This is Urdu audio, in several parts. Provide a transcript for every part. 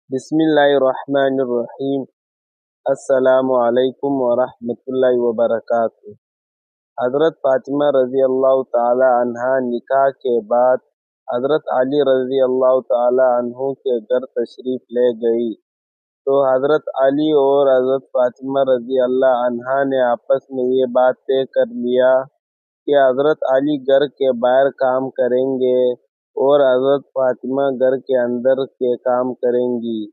بسم اللہ الرحمن الرحیم۔ السلام علیکم ورحمۃ اللہ وبرکاتہ۔ حضرت فاطمہ رضی اللہ تعالی عنہا نکاح کے بعد حضرت علی رضی اللہ تعالی عنہ کے گھر تشریف لے گئی تو حضرت علی اور حضرت فاطمہ رضی اللہ عنہا نے آپس میں یہ بات طے کر لیا کہ حضرت علی گھر کے باہر کام کریں گے اور حضرت فاطمہ گھر کے اندر کے کام کریں گی۔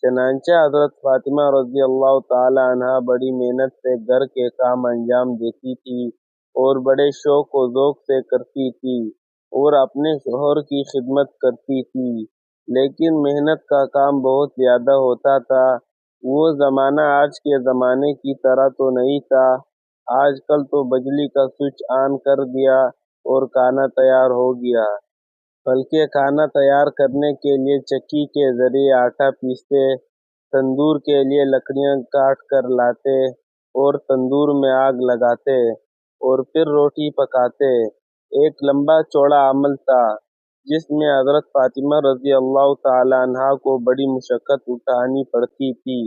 چنانچہ حضرت فاطمہ رضی اللہ تعالی عنہا بڑی محنت سے گھر کے کام انجام دیتی تھی اور بڑے شوق و ذوق سے کرتی تھی اور اپنے شوہر کی خدمت کرتی تھی، لیکن محنت کا کام بہت زیادہ ہوتا تھا۔ وہ زمانہ آج کے زمانے کی طرح تو نہیں تھا۔ آج کل تو بجلی کا سوئچ آن کر دیا اور کھانا تیار ہو گیا، بلکہ کھانا تیار کرنے کے لیے چکی کے ذریعے آٹا پیستے، تندور کے لیے لکڑیاں کاٹ کر لاتے اور تندور میں آگ لگاتے اور پھر روٹی پکاتے۔ ایک لمبا چوڑا عمل تھا جس میں حضرت فاطمہ رضی اللہ تعالی عنہا کو بڑی مشقت اٹھانی پڑتی تھی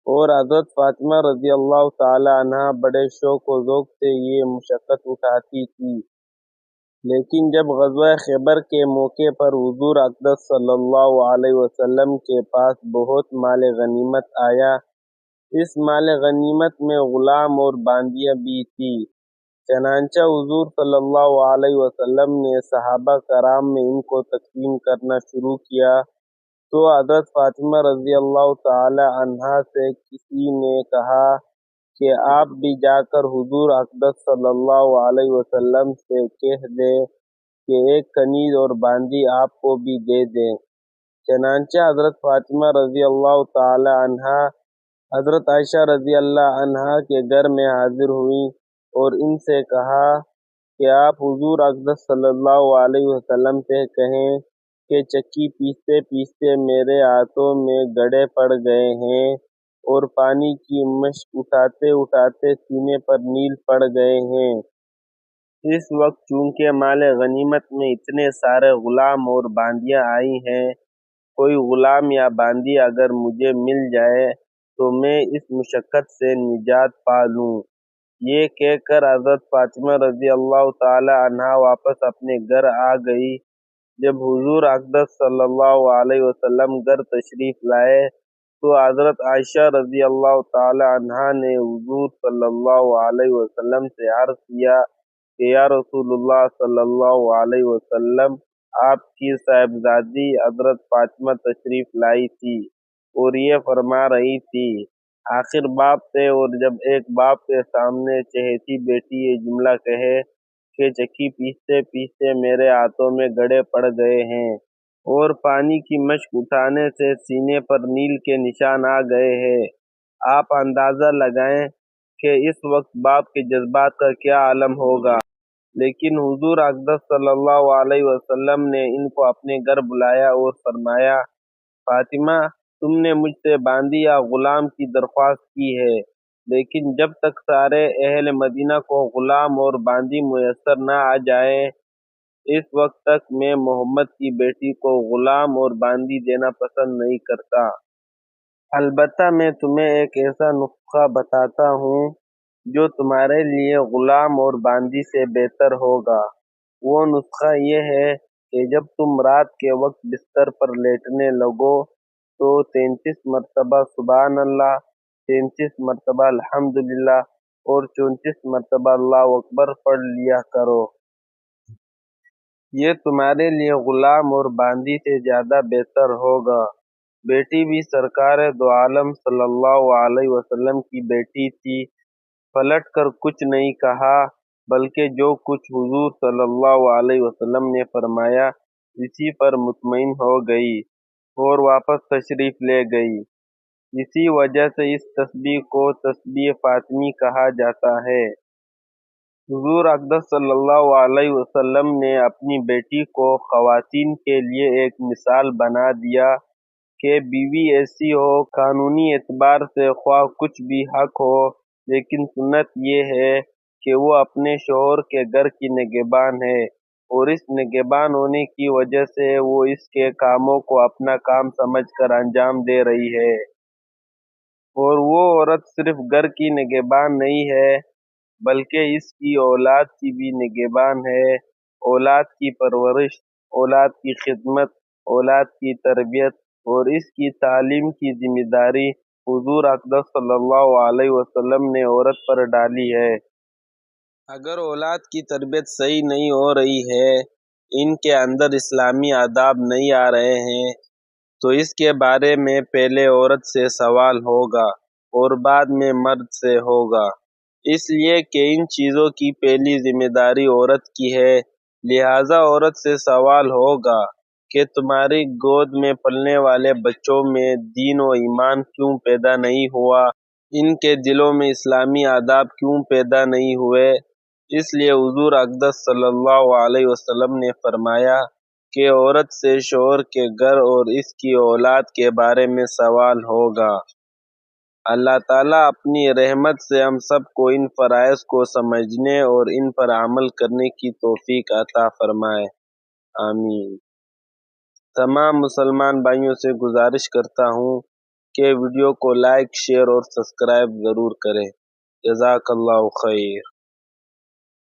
اور حضرت فاطمہ رضی اللہ تعالی عنہا بڑے شوق و ذوق سے یہ مشقت اٹھاتی تھی۔ لیکن جب غزوہ خیبر کے موقع پر حضور اقدس صلی اللہ علیہ وسلم کے پاس بہت مال غنیمت آیا، اس مال غنیمت میں غلام اور باندیاں بھی تھی۔ چنانچہ حضور صلی اللہ علیہ وسلم نے صحابہ کرام میں ان کو تقسیم کرنا شروع کیا تو حضرت فاطمہ رضی اللہ تعالی عنہا سے کسی نے کہا کہ آپ بھی جا کر حضور اقدس صلی اللہ علیہ وسلم سے کہہ دیں کہ ایک کنیز اور باندی آپ کو بھی دے دیں۔ چنانچہ حضرت فاطمہ رضی اللہ تعالی عنہا حضرت عائشہ رضی اللہ عنہا کے گھر میں حاضر ہوئیں اور ان سے کہا کہ آپ حضور اقدس صلی اللہ علیہ وسلم سے کہیں کہ چکی پیستے پیستے میرے ہاتھوں میں گڑھے پڑ گئے ہیں اور پانی کی مشک اٹھاتے اٹھاتے سینے پر نیل پڑ گئے ہیں۔ اس وقت چونکہ مال غنیمت میں اتنے سارے غلام اور باندیاں آئی ہیں، کوئی غلام یا باندی اگر مجھے مل جائے تو میں اس مشقت سے نجات پا لوں۔ یہ کہہ کر حضرت فاطمہ رضی اللہ تعالی عنہا واپس اپنے گھر آ گئی۔ جب حضور اقدس صلی اللہ علیہ وسلم گھر تشریف لائے تو حضرت عائشہ رضی اللہ تعالی عنہا نے حضور صلی اللہ علیہ وسلم سے عرض کیا کہ یا رسول اللہ صلی اللہ علیہ وسلم، آپ کی صاحبزادی حضرت فاطمہ تشریف لائی تھی اور یہ فرما رہی تھی، آخر باپ تھے، اور جب ایک باپ کے سامنے چہیتی بیٹی یہ جملہ کہے کہ چکی پیستے پیستے میرے ہاتھوں میں گڑھے پڑ گئے ہیں اور پانی کی مشک اٹھانے سے سینے پر نیل کے نشان آ گئے ہیں، آپ اندازہ لگائیں کہ اس وقت باپ کے جذبات کا کیا عالم ہوگا۔ لیکن حضور اقدس صلی اللہ علیہ وسلم نے ان کو اپنے گھر بلایا اور فرمایا، فاطمہ، تم نے مجھ سے باندی یا غلام کی درخواست کی ہے، لیکن جب تک سارے اہل مدینہ کو غلام اور باندی میسر نہ آ جائے، اس وقت تک میں محمد کی بیٹی کو غلام اور باندی دینا پسند نہیں کرتا۔ البتہ میں تمہیں ایک ایسا نسخہ بتاتا ہوں جو تمہارے لیے غلام اور باندی سے بہتر ہوگا۔ وہ نسخہ یہ ہے کہ جب تم رات کے وقت بستر پر لیٹنے لگو تو 33 مرتبہ سبحان اللہ، 33 مرتبہ الحمدللہ اور 34 مرتبہ اللہ اکبر پڑھ لیا کرو۔ یہ تمہارے لیے غلام اور باندی سے زیادہ بہتر ہوگا۔ بیٹی بھی سرکار دو عالم صلی اللہ علیہ وسلم کی بیٹی تھی۔ پلٹ کر کچھ نہیں کہا، بلکہ جو کچھ حضور صلی اللہ علیہ وسلم نے فرمایا اسی پر مطمئن ہو گئی اور واپس تشریف لے گئی۔ اسی وجہ سے اس تسبیح کو تسبیح فاطمی کہا جاتا ہے۔ حضور اقدس صلی اللہ علیہ وسلم نے اپنی بیٹی کو خواتین کے لیے ایک مثال بنا دیا کہ بیوی ایسی ہو، قانونی اعتبار سے خواہ کچھ بھی حق ہو، لیکن سنت یہ ہے کہ وہ اپنے شوہر کے گھر کی نگہبان ہے اور اس نگہبان ہونے کی وجہ سے وہ اس کے کاموں کو اپنا کام سمجھ کر انجام دے رہی ہے، اور وہ عورت صرف گھر کی نگہبان نہیں ہے بلکہ اس کی اولاد کی بھی نگہبان ہے۔ اولاد کی پرورش، اولاد کی خدمت، اولاد کی تربیت اور اس کی تعلیم کی ذمہ داری حضور اقدس صلی اللہ علیہ وسلم نے عورت پر ڈالی ہے۔ اگر اولاد کی تربیت صحیح نہیں ہو رہی ہے، ان کے اندر اسلامی آداب نہیں آ رہے ہیں، تو اس کے بارے میں پہلے عورت سے سوال ہوگا اور بعد میں مرد سے ہوگا، اس لیے کہ ان چیزوں کی پہلی ذمہ داری عورت کی ہے۔ لہٰذا عورت سے سوال ہوگا کہ تمہاری گود میں پلنے والے بچوں میں دین و ایمان کیوں پیدا نہیں ہوا، ان کے دلوں میں اسلامی آداب کیوں پیدا نہیں ہوئے؟ اس لیے حضور اقدس صلی اللہ علیہ وسلم نے فرمایا کہ عورت سے شوہر کے گھر اور اس کی اولاد کے بارے میں سوال ہوگا۔ اللہ تعالیٰ اپنی رحمت سے ہم سب کو ان فرائض کو سمجھنے اور ان پر عمل کرنے کی توفیق عطا فرمائے، آمین۔ تمام مسلمان بھائیوں سے گزارش کرتا ہوں کہ ویڈیو کو لائک، شیئر اور سبسکرائب ضرور کریں۔ جزاک اللہ خیر۔